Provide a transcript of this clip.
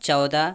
14